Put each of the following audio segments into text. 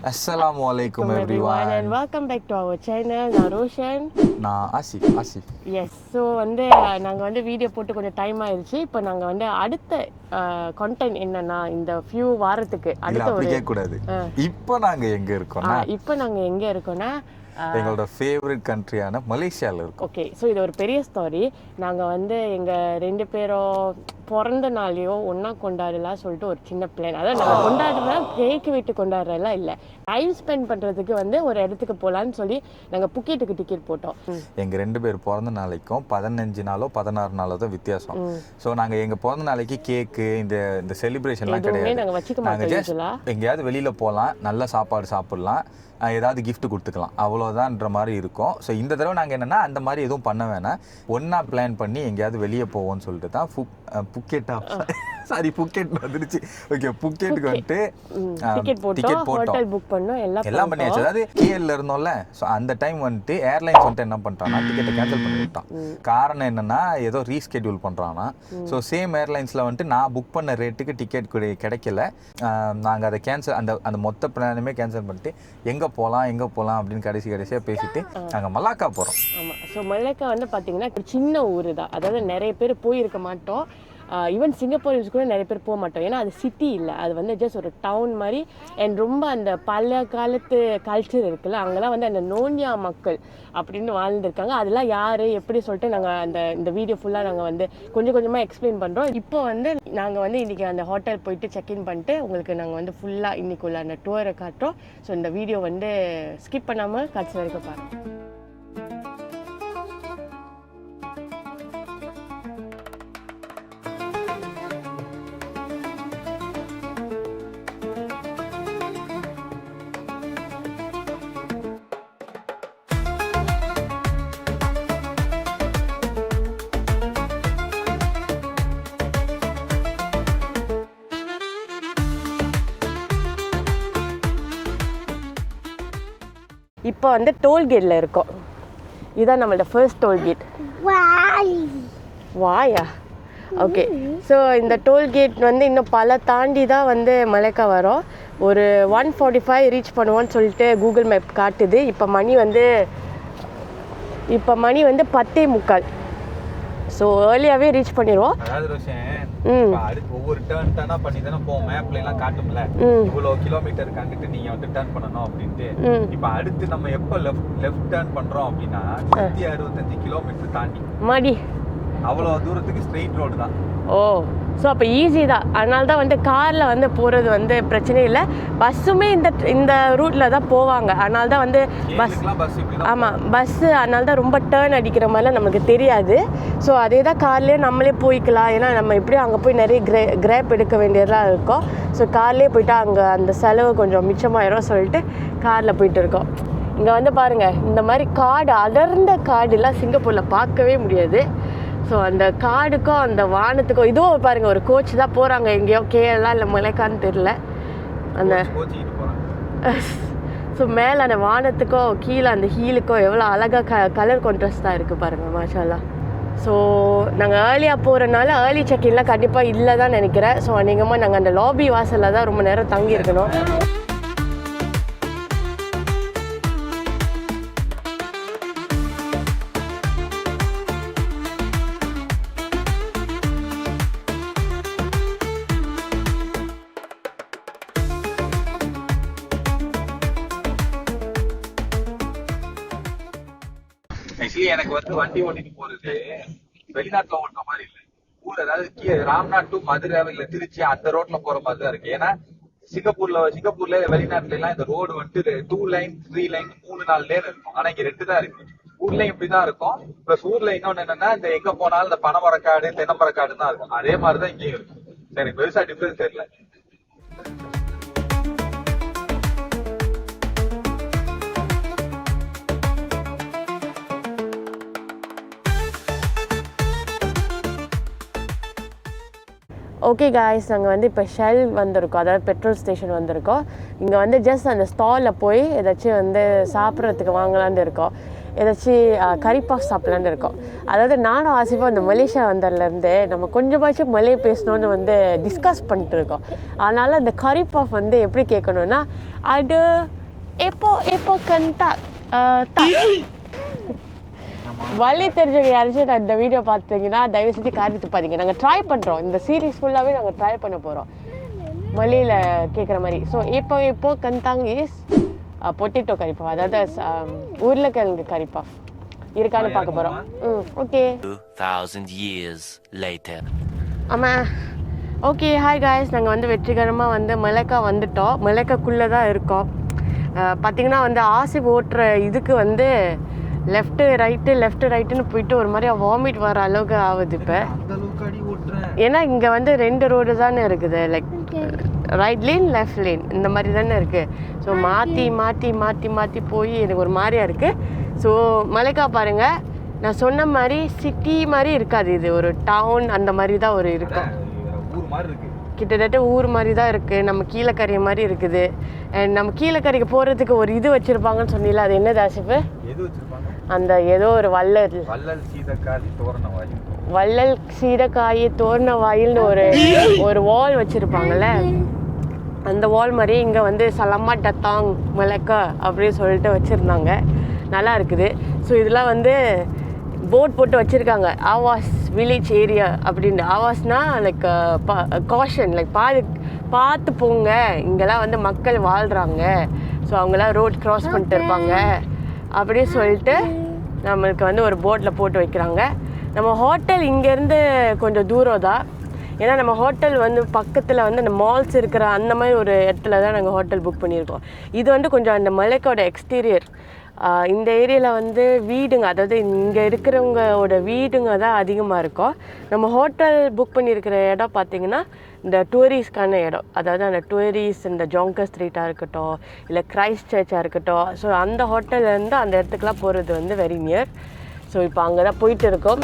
Assalamualaikum everyone and welcome back to our channel. நான் ரோஷன், நான் Asif. S. So நாங்கள் video போட்டு கொஞ்சம் டைம் ஆயிடுச்சு. இப்போ நாங்கள் அடுத்த கண்டென்ட் என்னன்னா, இந்த ஃபியூ வாரத்துக்கு அடுத்த அப்படி கேட்கக்கூடாது. இப்போ நாங்கள் எங்கே இருக்கோம்னா எங்களோட ஃபேவரட் கண்ட்ரியான மலேசியாவில் இருக்கோம். ஓகே, ஸோ இது ஒரு பெரிய ஸ்டோரி. நாங்கள் எங்கள் 2 பேரும் பிறந்த நாளையோ ஒன்றா கொண்டாடலாம் சொல்லிட்டு ஒரு சின்ன பிளான். அதாவது நாங்கள் கொண்டாடுறோம், கேக்கு விட்டு கொண்டாடுறதெல்லாம் இல்லை. டைம் ஸ்பெண்ட் பண்ணுறதுக்கு ஒரு இடத்துக்கு போகலான்னு சொல்லி நாங்கள் புக்கெட்டுக்கு டிக்கெட் போட்டோம். எங்கள் 2 பேர் பிறந்த நாளைக்கும் 15 நாளோ 16 நாளோ தான் வித்தியாசம். ஸோ நாங்கள் எங்கள் பிறந்த நாளைக்கு கேக்கு இந்த செலிப்ரேஷன்லாம் கிடையாது. நாங்கள் வச்சுக்க மாட்டோம். எங்கேயாவது வெளியில் போகலாம், நல்ல சாப்பாடு சாப்பிட்லாம், ஏதாவது கிஃப்ட் கொடுத்துக்கலாம், அவ்வளோதான்ற மாதிரி இருக்கும். ஸோ இந்த தடவை நாங்கள் என்னென்னா அந்த மாதிரி எதுவும் பண்ண வேணாம், ஒன்றா பிளான் பண்ணி எங்கேயாவது வெளியே போவோம்னு சொல்லிட்டு தான் புக்கெட் வந்துருச்சு. ஓகே, புக்கெட்டுக்கு டிக்கெட் போட்டோம், புக் பண்ணோம், எல்லாம் பண்ணியாச்சு. அதாவது கேஎல்ல இருந்தோம்ல, ஸோ அந்த டைம் ஏர்லைன்ஸ் என்ன பண்ணிட்டான்னா டிக்கெட்டை கேன்சல் பண்ணி விட்டான். காரணம் என்னன்னா ஏதோ ரீஸ்கெட்யூல் பண்ணுறான்னா. ஸோ சேம் ஏர்லைன்ஸில் நான் புக் பண்ண ரேட்டுக்கு டிக்கெட் கிடைக்கல. நாங்கள் அதை அந்த மொத்த பிளானுமே கேன்சல் பண்ணிட்டு எங்கே போகலாம் அப்படின்னு கடைசியாக பேசிட்டு நாங்கள் மலாக்கா போகிறோம். ஆமாம், ஸோ மலாக்கா பார்த்தீங்கன்னா சின்ன ஊர் தான். அதாவது நிறைய பேர் போயிருக்க மாட்டோம். ஈவன் சிங்கப்பூர்ஸ் கூட நிறைய பேர் போக மாட்டோம், ஏன்னா அது சிட்டி இல்லை, அது ஜஸ்ட் ஒரு டவுன் மாதிரி. அண்ட் ரொம்ப அந்த பழைய காலத்து கல்ச்சர் இருக்குல்ல, அங்கெல்லாம் அந்த நோன்யா மக்கள் அப்படின்னு வாழ்ந்துருக்காங்க. அதெல்லாம் யார் எப்படி சொல்லிட்டு நாங்கள் இந்த வீடியோ ஃபுல்லாக நாங்கள் கொஞ்சம் கொஞ்சமாக எக்ஸ்பிளைன் பண்ணுறோம். இப்போ நாங்கள் இன்றைக்கி அந்த ஹோட்டல் போயிட்டு செக்இன் பண்ணிட்டு உங்களுக்கு நாங்கள் ஃபுல்லாக இன்றைக்குள்ள அந்த டூரை காட்டுறோம். ஸோ இந்த வீடியோ ஸ்கிப் பண்ணாமல் கடைசி வரைக்கும் பாருங்கள். இப்போ டோல்கேட்டில் இருக்கோம். இதுதான் நம்மளோட ஃபர்ஸ்ட் டோல்கேட். வாயா? ஓகே, ஸோ இந்த டோல்கேட் இன்னும் பல தாண்டி தான் மலேக்கா வரும். ஒரு 1:45 ரீச் பண்ணுவோன்னு சொல்லிட்டு கூகுள் மேப் காட்டுது. இப்போ மணி 10:45. ஸோ ஏர்லியாகவே ரீச் பண்ணிடுவோம். ஒவ்வொரு டர்னா பண்ணி தானே போவோம், மேப்ல எல்லாம் காட்டும்ல இவ்வளோ கிலோமீட்டர் கண்டுட்டு நீங்க டர்ன் பண்ணணும் அப்படின்ட்டு. இப்ப அடுத்து நம்ம எப்ப லெஃப்ட் டர்ன் பண்றோம் அப்படின்னா 165 கிலோமீட்டர் தாண்டி மாடி அவ்வளோ தூரத்துக்கு ஸ்ட்ரெயிட் ரோடு தான். ஓ, ஸோ அப்போ ஈஸி தான். அதனால தான் காரில் போகிறது பிரச்சனை இல்லை. பஸ்ஸுமே இந்த ரூட்டில் தான் போவாங்க. அதனால தான் பஸ், ஆமாம் பஸ்ஸு, அதனால தான் ரொம்ப டேர்ன் அடிக்கிற மாதிரிலாம் நமக்கு தெரியாது. ஸோ அதே தான் கார்லேயே நம்மளே போய்க்கலாம். ஏன்னா நம்ம எப்படியும் அங்கே போய் நிறைய கிராப் எடுக்க வேண்டியதெல்லாம் இருக்கும். ஸோ கார்லேயே போயிட்டா அங்கே அந்த செலவு கொஞ்சம் மிச்சமாயிரும் சொல்லிட்டு காரில் போயிட்டு இருக்கோம். இங்கே பாருங்கள், இந்த மாதிரி காடு, அடர்ந்த காடுலாம் சிங்கப்பூரில் பார்க்கவே முடியாது. ஸோ அந்த காடுக்கும் அந்த வானத்துக்கும் இதுவும் பாருங்கள், ஒரு கோச் தான் போகிறாங்க எங்கேயோ, கேரளா இல்லை மலைக்கான்னு தெரில. அந்த ஸோ மேலே அந்த வானத்துக்கும் கீழே அந்த ஹீலுக்கும் எவ்வளோ அழகாக கலர் கான்ட்ராஸ்டாக இருக்குது பாருங்கள், மாஷால்லா. ஸோ நாங்கள் ஏர்லியாக போகிறனால ஏர்லி செக்இன்லாம் கண்டிப்பாக இல்லை தான் நினைக்கிறேன். ஸோ அநேகமாக நாங்கள் அந்த லாபி வாசலில் தான் ரொம்ப நேரம் தங்கியிருக்கணும். எனக்கு வண்டி ஓட்டிட்டு போறது வெளிநாட்டுல ஓட்டுற மாதிரி இல்ல, ஊர் அதாவது ராம்நாட் டு மதுரை இல்ல திருச்சி அந்த ரோட்ல போற மாதிரி தான் இருக்கு. ஏன்னா சிங்கப்பூர்ல வெளிநாட்டுல எல்லாம் இந்த ரோடு 2 லைன் 3 லைன் 3-4 லேன் இருக்கும். ஆனா இங்க 2 தான் இருக்கு. ஊர்லயும் இப்படிதான் இருக்கும். பிளஸ் ஊர்ல இன்னொன்னு என்னன்னா, இந்த எங்க போனாலும் இந்த பனைமரக்காடு தென்னமரக்காடு தான் இருக்கும். அதே மாதிரிதான் இங்கேயும் இருக்கும். எனக்கு பெருசா டிஃபரன்ஸ் தெரியல. ஓகே காய்ஸ், நாங்கள் இப்போ ஷெல் வந்திருக்கோம், அதாவது பெட்ரோல் ஸ்டேஷன் வந்திருக்கோம். இங்கே ஜஸ்ட் அந்த ஸ்டாலில் போய் ஏதாச்சும் சாப்பிட்றதுக்கு வாங்கலான்னு இருக்கோம். ஏதாச்சும் கறி பஃப் சாப்பிட்லான்னு இருக்கோம். அதாவது நானும் ஆசிஃபும் அந்த மலேசியா வந்ததுலேருந்து நம்ம கொஞ்சமாச்சும் மலே பேசணுன்னு டிஸ்கஸ் பண்ணிட்டு இருக்கோம். அதனால் அந்த கறி பஃப் எப்படி கேட்கணுன்னா, அது Epok kentak. Tak. வழி தெரிஞ்சவங்க யாராச்சும் நான் இந்த வீடியோ பார்த்தீங்கன்னா தயவு செஞ்சு காரி துப்பாதீங்க. நாங்கள் ட்ரை பண்ணுறோம். இந்த சீரீஸ் ஃபுல்லாகவே நாங்கள் ட்ரை பண்ண போகிறோம் மலையில் கேட்குற மாதிரி. ஸோ இப்போ கந்தாங் இஸ் பொட்டேட்டோ கறிப்பா, அதாவது உருளைக்கிழங்கு கறிப்பா இருக்கான்னு பார்க்க போகிறோம். Okay 2000 years later. ஆமாம். ஓகே ஹாய் காய்ஸ், நாங்கள் வந்து வெற்றிகரமாக வந்து மலைக்கா வந்துட்டோம். மலைக்காக்குள்ளே தான் இருக்கோம். பார்த்திங்கன்னா வந்து ஆசி ஓட்டுற இதுக்கு வந்து லெஃப்ட்டு ரைட்டுன்னு போயிட்டு ஒரு மாதிரி வாமிட் வர அளவுக்கு ஆகுது இப்போ. ஏன்னா இங்கே வந்து 2 ரோடு தானே இருக்குது, like right lane left lane இந்த மாதிரி தானே இருக்குது. ஸோ மாற்றி போய் எனக்கு ஒரு மாதிரியா இருக்குது. ஸோ மலைக்கா பாருங்கள், நான் சொன்ன மாதிரி சிட்டி மாதிரி இருக்காது, இது ஒரு டவுன் அந்த மாதிரி தான் ஒரு இருக்கும். கிட்டத்தட்ட ஊர் மாதிரி தான் இருக்குது. நம்ம கீழக்கரை மாதிரி இருக்குது. அண்ட் நம்ம கீழக்கரைக்கு போகிறதுக்கு ஒரு இது வச்சுருப்பாங்கன்னு சொன்னீங்களா, அது என்னது ஆசிப்பு? அந்த ஏதோ ஒரு வள்ளல் சீதக்காய் தோரண வாயில்னு ஒரு வால் வச்சுருப்பாங்கள்ல, அந்த வால் மாதிரி இங்கே வந்து சலமா டத்தாங் மலைக்கா அப்படின்னு சொல்லிட்டு வச்சுருந்தாங்க. நல்லா இருக்குது. ஸோ இதெல்லாம் வந்து போர்ட் போட்டு வச்சுருக்காங்க, ஆவாஸ் வில்லேஜ் ஏரியா அப்படின்னு. ஆவாஸ்னா லைக் காஷன், லைக் பார்த்து போங்க, இங்கெல்லாம் வந்து மக்கள் வாழ்கிறாங்க, ஸோ அவங்களாம் ரோட் க்ராஸ் பண்ணிட்டு இருப்பாங்க அப்படின்னு சொல்லிட்டு நம்மளுக்கு வந்து ஒரு போர்டில் போட்டு வைக்கிறாங்க. நம்ம ஹோட்டல் இங்கேருந்து கொஞ்சம் தூரம் தான். ஏன்னா நம்ம ஹோட்டல் வந்து பக்கத்தில் வந்து அந்த மால்ஸ் இருக்கிற அந்த மாதிரி ஒரு இடத்துல தான் நாங்கள் ஹோட்டல் புக் பண்ணியிருக்கோம். இது வந்து கொஞ்சம் அந்த மலைக்கோட எக்ஸ்டீரியர். இந்த ஏரியாவில் வந்து வீடுங்க, அதாவது இங்கே இருக்கிறவங்களோட வீடுங்க தான் அதிகமாக இருக்கும். நம்ம ஹோட்டல் புக் பண்ணியிருக்கிற இடம் பார்த்திங்கன்னா இந்த டூரிஸ்ட்கான இடம், அதாவது அந்த டூரிஸ்ட் இந்த ஜோங்கர் ஸ்ட்ரீட்டாக இருக்கட்டும், இல்லை கிரைஸ்ட் சர்ச்சாக இருக்கட்டும். ஸோ அந்த ஹோட்டல்லேருந்து அந்த இடத்துக்குலாம் போகிறது வந்து வெரி நியர். ஸோ இப்போ அங்கே தான் போயிட்டு இருக்கோம்.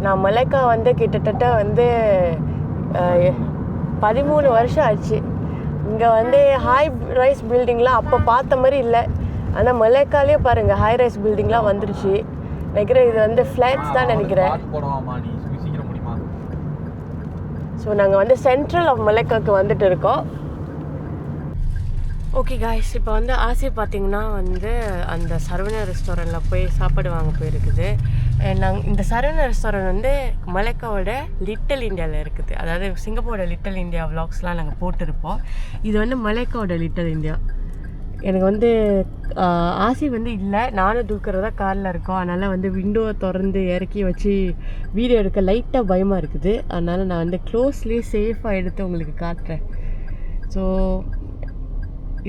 நான் மலைக்கா வந்து கிட்டத்தட்ட வந்து 13 வருஷம் ஆச்சு. இங்கே வந்து ஹை ரைஸ் பில்டிங்லாம் அப்போ பார்த்த மாதிரி இல்லை. ஆனால் மலைக்காலே பாருங்கள் ஹை ரைஸ் பில்டிங்லாம் வந்துருச்சு நினைக்கிறேன். இது வந்து ஃப்ளாட்ஸ் தான் நினைக்கிறேன். ஸோ நாங்கள் வந்து சென்ட்ரல் ஆஃப் மலைக்காவுக்கு வந்துட்டு இருக்கோம். ஓகே காய்ஸ், இப்போ வந்து ஆசி பார்த்திங்கன்னா வந்து அந்த சரவணா ரெஸ்டாரண்ட்டில் போய் சாப்பாடு வாங்க போயிருக்குது. நாங்கள் இந்த சரவணா ரெஸ்டாரண்ட் வந்து மலைக்காவோட லிட்டில் இந்தியாவில் இருக்குது. அதாவது சிங்கப்பூரோட லிட்டில் இந்தியா விளாக்ஸ்லாம் நாங்கள் போட்டிருப்போம். இது வந்து மலைக்காவோட லிட்டில் இந்தியா. எனக்கு வந்து ஆசி வந்து இல்லை, நானும் தூக்கிறதா காரில் இருக்கோம். அதனால் வந்து விண்டோவை திறந்து இறக்கி வச்சு வீடியோ எடுக்க லைட்டாக பயமாக இருக்குது. அதனால் நான் வந்து க்ளோஸ்லேயே சேஃபாக எடுத்து உங்களுக்கு காட்டுறேன். ஸோ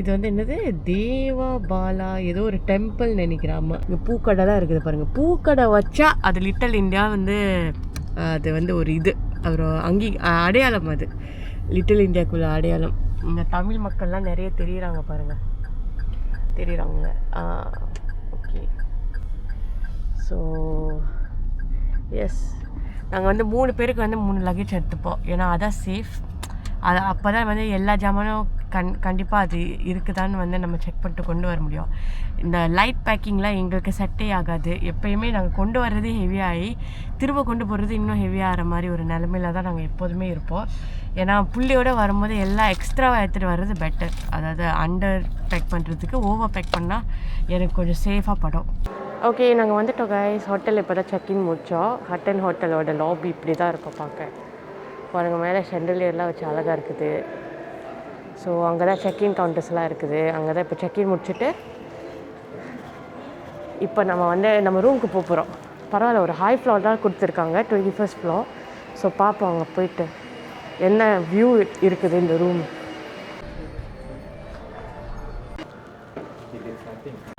இது வந்து என்னது, தேவா பாலா ஏதோ ஒரு டெம்பிள் நினைக்கிறேன். ஆமாம், இங்கே பூக்கடை தான் இருக்குது பாருங்கள். பூக்கடை வச்சா அது லிட்டில் இந்தியா வந்து அது வந்து ஒரு இது ஒரு அடையாளம், அது லிட்டில் இந்தியாவுக்குள்ள அடையாளம். இங்கே தமிழ் மக்கள்லாம் நிறைய தெரியுறாங்க பாருங்கள், தெரியுறாங்க. ஓகே, ஸோ எஸ், நாங்கள் வந்து 3 பேருக்கு வந்து 3 லக்கேஜ் எடுத்துப்போம். ஏன்னா அதான் சேஃப். அது அப்போ தான் வந்து எல்லா ஜாமானும் கண்டிப்பாக அது இருக்குதான்னு வந்து நம்ம செக் பண்ணிட்டு கொண்டு வர முடியும். இந்த லைட் பேக்கிங்லாம் எங்களுக்கு செட்டே ஆகாது. எப்போயுமே நாங்கள் கொண்டு வர்றது ஹெவியாகி திரும்ப கொண்டு போகிறது இன்னும் ஹெவியாகிற மாதிரி ஒரு நிலமையில தான் நாங்கள் எப்போதுமே இருப்போம். ஏன்னா புள்ளியோடு வரும்போது எல்லாம் எக்ஸ்ட்ராவாக எடுத்துகிட்டு வர்றது பெட்டர். அதாவது அண்டர் பேக் பண்ணுறதுக்கு ஓவர் பேக் பண்ணால் எனக்கு கொஞ்சம் சேஃபாக படும். ஓகே, நாங்கள் வந்துட்டோம் கைஸ். ஹோட்டல் இப்போ தான் செக்இன் முடித்தோம். ஹட்டன் ஹோட்டலோட லாபி இப்படி தான் இருக்கும் பார்க்க. பாருங்க, மேலே ஷெண்டலியர்லாம் வச்சு அழகாக இருக்குது. ஸோ அங்கே தான் செக்இன் கவுண்டர்ஸ்லாம் இருக்குது. அங்கே தான் இப்போ செக்இன் முடிச்சுட்டு இப்போ நம்ம வந்து நம்ம ரூமுக்கு போகிறோம். பரவாயில்ல, ஒரு ஹை ஃப்ளோர் தான் கொடுத்துருக்காங்க, 21st ஃப்ளோர். ஸோ பார்ப்போம் அங்கே போயிட்டு என்ன வியூ இருக்குது இந்த ரூம்.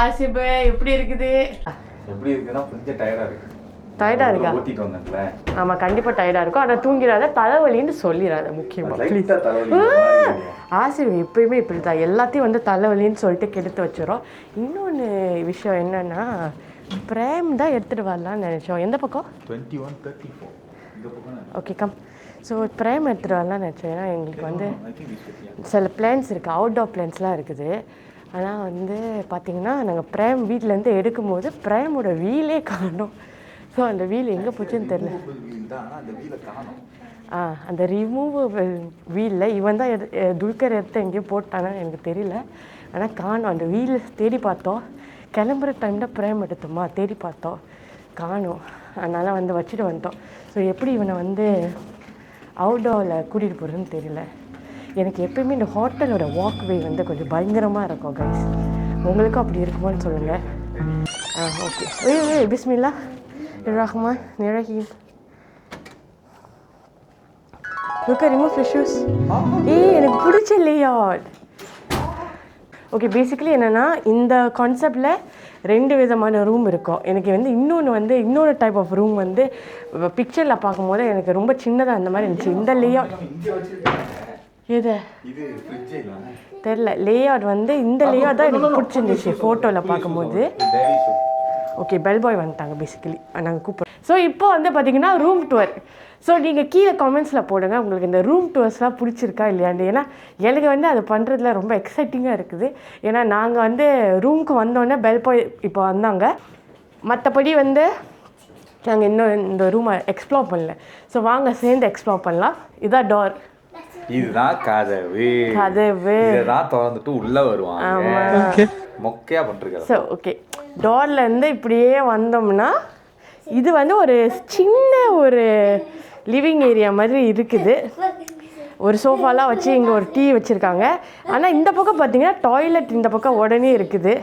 ஆசிபு எப்படி இருக்குது? எப்படி இருக்குன்னா கொஞ்சம் டயர்டாக இருக்குது. டயர்டாக இருக்கா? ஊற்றிட்டு வந்தேன்ல. ஆமாம், கண்டிப்பாக டயர்டாக இருக்கும். ஆனால் தூங்கிடாத, தலைவலின்னு சொல்லிடாத முக்கியமாக. ஆசி எப்பயுமே இப்படி தான், எல்லாத்தையும் வந்து தலைவலின்னு சொல்லிட்டு கெடுத்து வச்சிடும். இன்னொன்று விஷயம் என்னென்னா, பிரேம் தான் எடுத்துகிட்டு வரலான்னு நினச்சோம். எந்த பக்கம்? 2134 ஓகே கம். ஸோ ப்ரேம் எடுத்துகிட்டு வரலாம் நினச்சேன். ஏன்னா எங்களுக்கு வந்து சில பிளான்ஸ் இருக்குது, அவுட்டோர் பிளான்ஸ்லாம் இருக்குது. ஆனால் வந்து பார்த்திங்கன்னா நாங்கள் ப்ரேம் வீட்டிலேருந்து எடுக்கும்போது ப்ரேமோட வீலே காணோம். ஸோ அந்த வீல் எங்கே போச்சுன்னு தெரியல. அந்த ரிமூவபிள் வீலில் இவன் தான் துல்கர் எடுத்து எங்கேயோ போட்டானான்னு எனக்கு தெரியல. ஆனால் காணோம். அந்த வீல் தேடி பார்த்தோம். கிளம்புற டைமில் ப்ரேம் எடுத்தோமா, தேடி பார்த்தோம், காணோம். அதனால் வந்து வச்சுட்டு வந்துட்டோம். ஸோ எப்படி இவனை வந்து அவுட்டோரில் கூட்டிகிட்டு போகிறதுன்னு தெரியல. எனக்கு எப்பயுமே இந்த ஹோட்டலோட வாக்வே வந்து கொஞ்சம் பயங்கரமாக இருக்கும் கைஸ். உங்களுக்கும் அப்படி இருக்குமான்னு சொல்லுங்கள். ஓகே. ஓய் பிஸ்மில்லா Rahman Rahim. Look, remove your shoes. எனக்கு பிடிச்ச லேஅவுட். ஓகே, பேசிக்கலி என்னென்னா இந்த கான்செப்டில் 2 விதமான ரூம் இருக்கும். எனக்கு வந்து இன்னொரு டைப் ஆஃப் ரூம் வந்து பிக்சரில் பார்க்கும்போது எனக்கு ரொம்ப சின்னதாக அந்த மாதிரி இருந்துச்சு. இந்த லேஅவுட் எது தெரில, லேஅவுட் வந்து இந்த லேஅவுட் தான் எனக்கு பிடிச்சிருந்துச்சு ஃபோட்டோவில் பார்க்கும்போது. ஓகே, பெல் பாய் வந்துட்டாங்க பேசிக்கலி, நாங்கள் கூப்பிட்றோம். ஸோ இப்போ வந்து பார்த்திங்கன்னா ரூம் டூர். ஸோ நீங்கள் கீழே கமெண்ட்ஸில் போடுங்க உங்களுக்கு இந்த ரூம் டூர்ஸ்லாம் பிடிச்சிருக்கா இல்லையாண்டு. ஏன்னா எனக்கு வந்து அது பண்ணுறதுல ரொம்ப எக்ஸைட்டிங்காக இருக்குது. ஏன்னா நாங்கள் வந்து ரூமுக்கு வந்தோடனே பெல் பாய் இப்போ வந்தாங்க. மற்றபடி வந்து நாங்கள் இன்னும் இந்த ரூமை எக்ஸ்ப்ளோர் பண்ணல. ஸோ வாங்க சேர்ந்து எக்ஸ்ப்ளோர் பண்ணலாம். இதான் டோர், இதுதான் கதவு. இதெல்லாம் திறந்துட்டு உள்ள வருவாங்க. மொக்கையா பண்ணிருக்காங்க. ஸோ ஓகே, டோர்ல இருந்து இப்படியே வந்தோம்னா இது வந்து ஒரு சின்ன ஒரு லிவிங் ஏரியா மாதிரி இருக்குது. ஒரு சோஃபாலாம் வச்சு இங்கே ஒரு டீ வச்சுருக்காங்க. ஆனால் இந்த பக்கம் பார்த்தீங்கன்னா டாய்லெட் இந்த பக்கம் உடனே இருக்குது.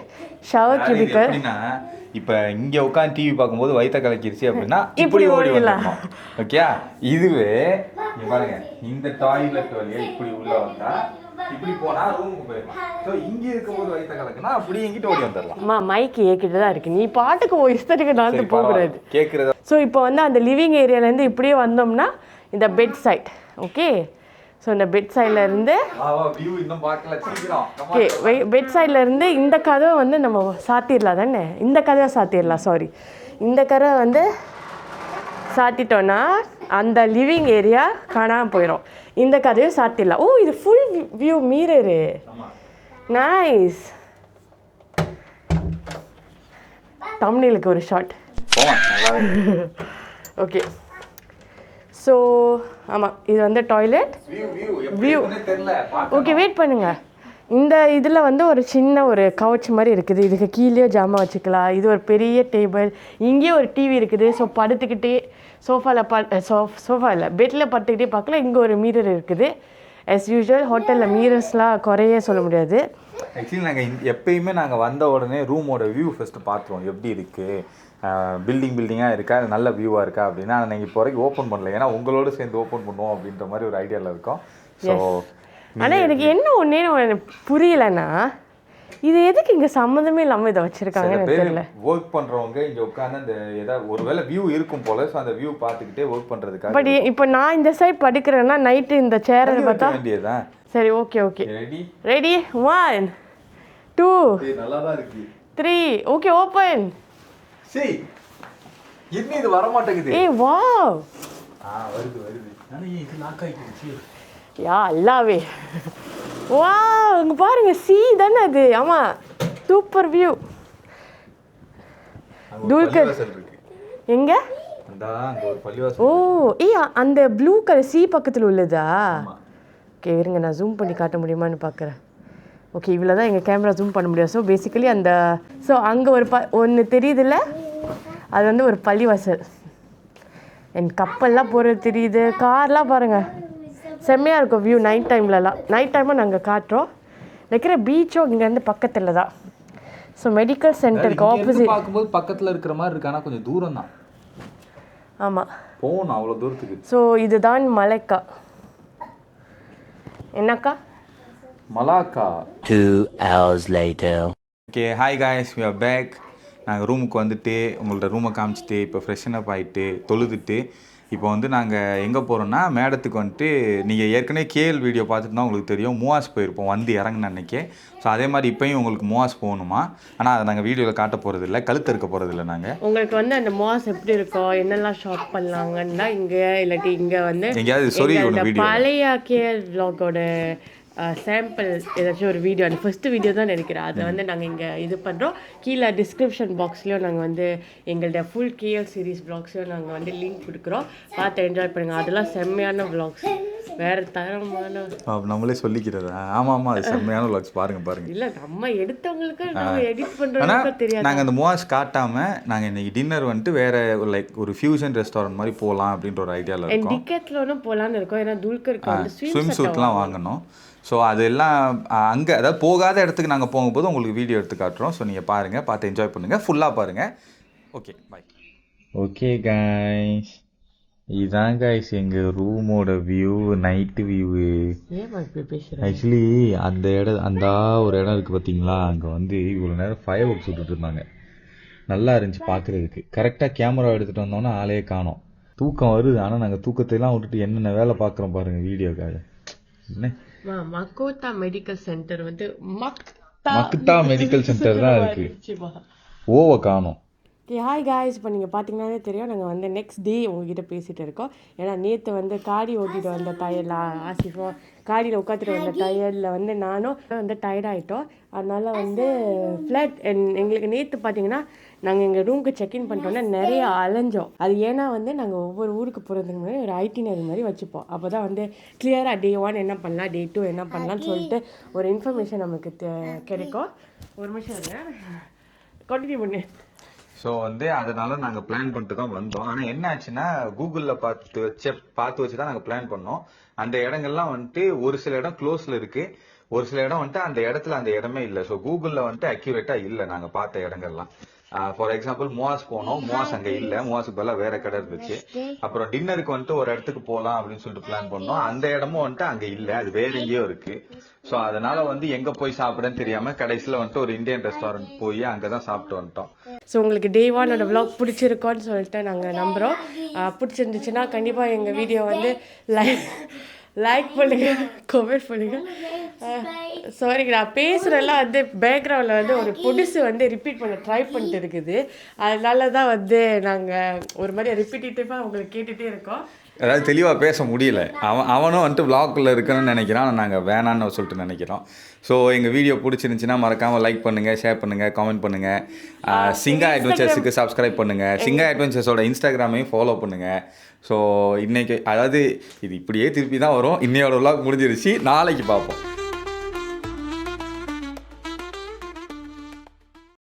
Shower cubical. இப்போ இங்கே உட்காந்து டிவி பார்க்கும்போது வயிற்ற கலக்கிருச்சு அப்படின்னா இப்படி ஓடிடலாம். ஓகே, இதுவே பாருங்க, இந்த டாய்லெட் வழியா இப்படி உள்ள வந்தா இப்படி போனா ரூமுக்கு போயிடலாம். ஸோ இங்கே இருக்கும்போது வயிற்ற கலக்குனா அப்படி எங்கிட்ட ஓடி வந்துடலாம். அம்மா மைக்கு ஏக்கிட்டு தான் இருக்கு, நீ பாட்டுக்கு இஷ்டத்துக்கு நடந்து போகிறது கேட்குறது. ஸோ இப்போ வந்து அந்த லிவிங் ஏரியாலேருந்து இப்படியே வந்தோம்னா இந்த பெட் சைட். ஓகே, ஸோ இந்த பெட் சைடில் இருந்து ஓகே பெட் சைடில் இருந்து இந்த கதவை வந்து நம்ம சாத்திடலாம் தானே. இந்த கதவை சாத்திடலாம், சாரி, இந்த கதவை வந்து சாத்திட்டோன்னா அந்த லிவிங் ஏரியா காணாமல் போயிடும். இந்த கதையும் சாத்திடலாம். ஓ, இது ஃபுல் வியூ மீரரு, நைஸ். தம்ப்நெயிலுக்கு ஒரு ஷாட். ஓகே, ஸோ ஆமாம், இது வந்து டாய்லெட் வியூ. ஓகே, வெயிட் பண்ணுங்க. இந்த இதில் வந்து ஒரு சின்ன ஒரு கவுச் மாதிரி இருக்குது. இதுக்கு கீழே ஜாமான் வச்சுக்கலாம். இது ஒரு பெரிய டேபிள். இங்கேயும் ஒரு டிவி இருக்குது. ஸோ படுத்துக்கிட்டே சோஃபாவில் சோஃபா இல்லை பெட்டில் படுத்துக்கிட்டே பார்க்கலாம். இங்கே ஒரு மீரர் இருக்குது. ஆஸ் யூஷுவல் ஹோட்டலில் மீரர்ஸ்லாம் குறைய சொல்ல முடியாது. ஆக்சுவலி நாங்கள் எப்பயுமே நாங்கள் வந்த உடனே ரூமோட வியூ ஃபஸ்ட்டு பார்த்துருவோம், எப்படி இருக்குது, பில்டிங்காக இருக்கா, நல்ல வியூவாக இருக்கா அப்படின்னா. நாங்கள் இப்போ வரைக்கும் ஓப்பன் பண்ணல, ஏன்னா உங்களோட சேர்ந்து ஓப்பன் பண்ணுவோம் அப்படின்ற மாதிரி ஒரு ஐடியாவில் இருக்கோம். ஸோ ஆனால் எனக்கு என்ன ஒன்றே புரியலைன்னா, இது எதுக்கு இங்கே சம்மந்தமே இல்லாமல் இதை வச்சுருக்காங்கன்னு தெரியல. ஒர்க் பண்ணுறவங்க இங்கே உட்காந்து அந்த ஏதாவது ஒரு வேளை வியூ இருக்கும் போல, ஸோ அந்த வியூ பார்த்துக்கிட்டே ஒர்க் பண்ணுறதுக்காக. பட் இப்போ நான் இந்த சைட் படுக்கிறேன்னா நைட்டு இந்த சேரை பார்த்தா வேண்டியதுதான். சரி, ஓகே ஓகே, ரெடி, 1 2 நல்லா தான் இருக்கு, 3 ஓகே, ஓப்பன். சரி, என்ன இது வர மாட்டேங்குது. ஏய் வாவ், வருது. ஆனா இது லாக் ஆயிடுச்சு. யா அல்லாவே, வாவ், இங்க பாருங்க, சி தானே அது. ஆமா, சூப்பர் வியூ. துல்கர் எங்க? அங்க ஒரு பள்ளிவாசல். ஓ, அந்த ப்ளூ கலர் சி பக்கத்தில் உள்ளதா? ஓகே, இருங்க, நான் ஜூம் பண்ணி காட்ட முடியுமான்னு பார்க்குறேன். ஓகே, இவ்வளோ தான் எங்கள் கேமரா ஜூம் பண்ண முடியாது. ஸோ பேசிக்கலி அந்த அங்கே ஒரு ஒன்று தெரியுதுல்ல, அது வந்து ஒரு பள்ளிவாசல். என் கப்பல்லாம் போகிறது தெரியுது, கார்லாம் பாருங்கள், செம்மையாக இருக்கும் வியூ நைட் டைம்லலாம். நைட் டைமும் நாங்கள் காட்டுறோம். இருக்கிற பீச்சும் இங்கேருந்து பக்கத்தில் தான். ஸோ மெடிக்கல் சென்டருக்கு ஆப்போசிட். பார்க்கும்போது பக்கத்தில் இருக்கிற மாதிரி இருக்கு, ஆனால் கொஞ்சம் தூரம் தான். ஆமாம், போகணும் அவ்வளோ தூரத்துக்கு. ஸோ இதுதான் மலைக்கா. என்னக்கா? Malacca. 2 hours later. Okay, hi guys, we are back. நாங்கள் ரூமுக்கு வந்துட்டு உங்கள்ட்ட ரூமை காமிச்சிட்டு இப்போ ஃப்ரெஷ்ஷன் அப் ஆகிட்டு தொழுதுட்டு இப்போ வந்து நாங்கள் எங்கே போகிறோன்னா மேடத்துக்கு வந்துட்டு நீங்கள் ஏற்கனவே கேஎல் வீடியோ பார்த்துட்டு தான் உங்களுக்கு தெரியும் மூவாஸ் போயிருப்போம் வந்து இறங்குன அன்றைக்கே. ஸோ அதே மாதிரி இப்போயும் உங்களுக்கு மூவாஸ் போகணுமா, ஆனால் அதை நாங்கள் வீடியோவில் காட்ட போகிறது இல்லை, கழுத்து இருக்க போகிறது இல்லை. நாங்கள் உங்களுக்கு வந்து அந்த மூவாஸ் எப்படி இருக்கும், என்னெல்லாம் ஷாப் பண்ணலாங்கன்னா இங்கே இல்லாட்டி இங்கே வந்து எங்கேயாவது சொறி வீடியோ பழைய கேஎல் வ்ளாகோட சாம்பிள் ஏதாச்சும் ஒரு வீடியோ, அந்த ஃபஸ்ட்டு வீடியோ தான் நினைக்கிறேன், அதை வந்து நாங்கள் இங்கே இது பண்ணுறோம். கீழே டிஸ்கிரிப்ஷன் பாக்ஸ்லேயும் நாங்கள் வந்து எங்கள்கிட்ட ஃபுல் கேஎல் சீரீஸ் வ்ளாக்ஸையும் நாங்கள் வந்து லிங்க் கொடுக்குறோம், பார்த்து என்ஜாய் பண்ணுங்கள். அதெல்லாம் செம்மையான வ்ளாக்ஸ், வேறு தரமான. நம்மளே சொல்லிக்கிறது. ஆமாம், அது செம்மையான வ்ளாக்ஸ், பாருங்கள். இல்லை நம்ம எடுத்தவங்களுக்கு நம்ம எடிட் பண்ணுறதுக்கு தெரியாது. நாங்கள் அந்த மூவாஸ் காட்டாமல் நாங்கள் இன்றைக்கி டின்னர் வந்துட்டு வேறு லைக் ஒரு ஃபியூஷன் ரெஸ்டாரண்ட் மாதிரி போகலாம் அப்படின்ற ஒரு ஐடியாவில் இருக்கோம். டிக்கெட்லனும் போகலான்னு இருக்கோம், ஏன்னா துல்கருக்கு வந்து ஸ்விம் சூட்லாம் வாங்கணும். ஸோ அதெல்லாம் அங்கே அதாவது போகாத இடத்துக்கு நாங்கள் போகும்போது உங்களுக்கு வீடியோ எடுத்து காட்டுறோம். ஸோ நீங்கள் பாருங்கள், பார்த்து என்ஜாய் பண்ணுங்கள், ஃபுல்லாக பாருங்கள். ஓகே, பாய். ஓகே கைஸ், இதுதான் கைஸ் எங்கள் ரூமோட வியூ, நைட்டு வியூவு. ஆக்சுவலி அந்த ஒரு இடம் இருக்குது பார்த்தீங்களா, அங்கே வந்து இவ்வளோ நேரம் ஃபயர் ஒர்க்ஸ் விட்டுட்டு இருந்தாங்க, நல்லா இருந்துச்சு பார்க்குறதுக்கு. கரெக்டாக கேமரா எடுத்துகிட்டு வந்தோன்னா ஆளே காணோம். தூக்கம் வருது, ஆனால் நாங்கள் தூக்கத்தையெல்லாம் விட்டுட்டு என்னென்ன வேலை பார்க்குறோம் பாருங்கள் வீடியோக்காக. என்ன மக்கோட்டா மெடிக்கல் சென்டர் வந்து மக்தா மெடிக்கல் சென்டர் தான் இருக்கு, ஓவ காணோம். ஹாய் காய்ஸ், இப்போ நீங்கள் பார்த்தீங்கன்னாலே தெரியும் நாங்கள் வந்து நெக்ஸ்ட் டே உங்ககிட்ட பேசிகிட்டு இருக்கோம். ஏன்னா நேற்று வந்து காடி ஓட்டிட்டு வந்த டயரில் ஆசிஃபும் காடியில் உட்காந்துட்டு வந்த டயரில் வந்து நானும் வந்து டயர்டாகிட்டோம். அதனால் வந்து ஃப்ளைட் எங்களுக்கு நேற்று பார்த்தீங்கன்னா நாங்கள் எங்கள் ரூமுக்கு செக்இன் பண்ணிட்டோன்னா நிறைய அலைஞ்சோம். அது ஏன்னா வந்து நாங்கள் ஒவ்வொரு ஊருக்கு போகிறதுக்கு முன்னாடி ஒரு ஐட்டினரி மாதிரி வச்சுப்போம். அப்போ தான் வந்து கிளியராக டே 1 என்ன பண்ணலாம், டே 2 என்ன பண்ணலான்னு சொல்லிட்டு ஒரு இன்ஃபர்மேஷன் நமக்கு கிடைக்கும். ஒரு நிமிஷம் கண்டினியூ பண்ணு. ஸோ வந்து அதனால நாங்கள் பிளான் பண்ணிட்டு தான் வந்தோம். ஆனால் என்ன ஆச்சுன்னா கூகுளில் பார்த்து வச்சு தான் நாங்கள் பிளான் பண்ணோம். அந்த இடங்கள்லாம் வந்துட்டு ஒரு சில இடம் க்ளோஸில் இருக்கு, ஒரு சில இடம் வந்துட்டு அந்த இடத்துல அந்த இடமே இல்லை. ஸோ கூகுளில் வந்துட்டு அக்யூரேட்டாக இல்லை நாங்கள் பார்த்த இடங்கள்லாம். ஃபார் எக்ஸாம்பிள் மூவாஸ் போனோம், மூவாஸ் அங்கே இல்லை, மூவாஸுக்கு பதிலாக வேற கடை இருந்துச்சு. அப்புறம் டின்னருக்கு வந்துட்டு ஒரு இடத்துக்கு போகலாம் அப்படின்னு சொல்லிட்டு பிளான் பண்ணோம், அந்த இடமும் வந்துட்டு அங்கே இல்லை, அது வேற எங்கேயோ இருக்கு. ஸோ அதனால வந்து எங்கே போய் சாப்பிடுன்னு தெரியாம கடைசியில் வந்துட்டு ஒரு இந்தியன் ரெஸ்டாரண்ட் போய் அங்கே தான் சாப்பிட்டு வந்துட்டோம். ஸோ உங்களுக்கு டே 1 vlog பிடிச்சிருக்கோன்னு சொல்லிட்டு நாங்கள் நம்புகிறோம். பிடிச்சிருந்துச்சுன்னா கண்டிப்பாக எங்கள் வீடியோ வந்து லைக் பண்ணுங்கள், கமெண்ட் பண்ணுங்கள். சாரி, நான் பேசுகிறெல்லாம் வந்து பேக்ரவுண்டில் வந்து ஒரு புதுசு வந்து ரிப்பீட் பண்ண ட்ரை பண்ணிட்டு இருக்குது. அதனால தான் வந்து நாங்கள் ஒரு மாதிரி ரிப்பீட்டேட்டிவாக உங்களுக்கு கேட்டுகிட்டே இருக்கோம். அதாவது தெளிவாக பேச முடியல. அவனும் வந்துட்டு விளாக்குள்ளே இருக்கணும்னு நினைக்கிறான், நாங்கள் வேணான்னு சொல்லிட்டு நினைக்கிறோம். ஸோ எங்கள் வீடியோ பிடிச்சிருந்துச்சின்னா மறக்காமல் லைக் பண்ணுங்கள், ஷேர் பண்ணுங்கள், கமெண்ட் பண்ணுங்கள். சிங்கா அட்வென்ச்சர்ஸுக்கு சப்ஸ்கிரைப் பண்ணுங்கள். சிங்கா அட்வென்ச்சர்ஸோட இன்ஸ்டாகிராமையும் ஃபாலோ பண்ணுங்கள். ஸோ இன்றைக்கி அதாவது இது இப்படியே திருப்பி தான் வரும். இன்னையோட விளாக் முடிஞ்சிருச்சு, நாளைக்கு பார்ப்போம்.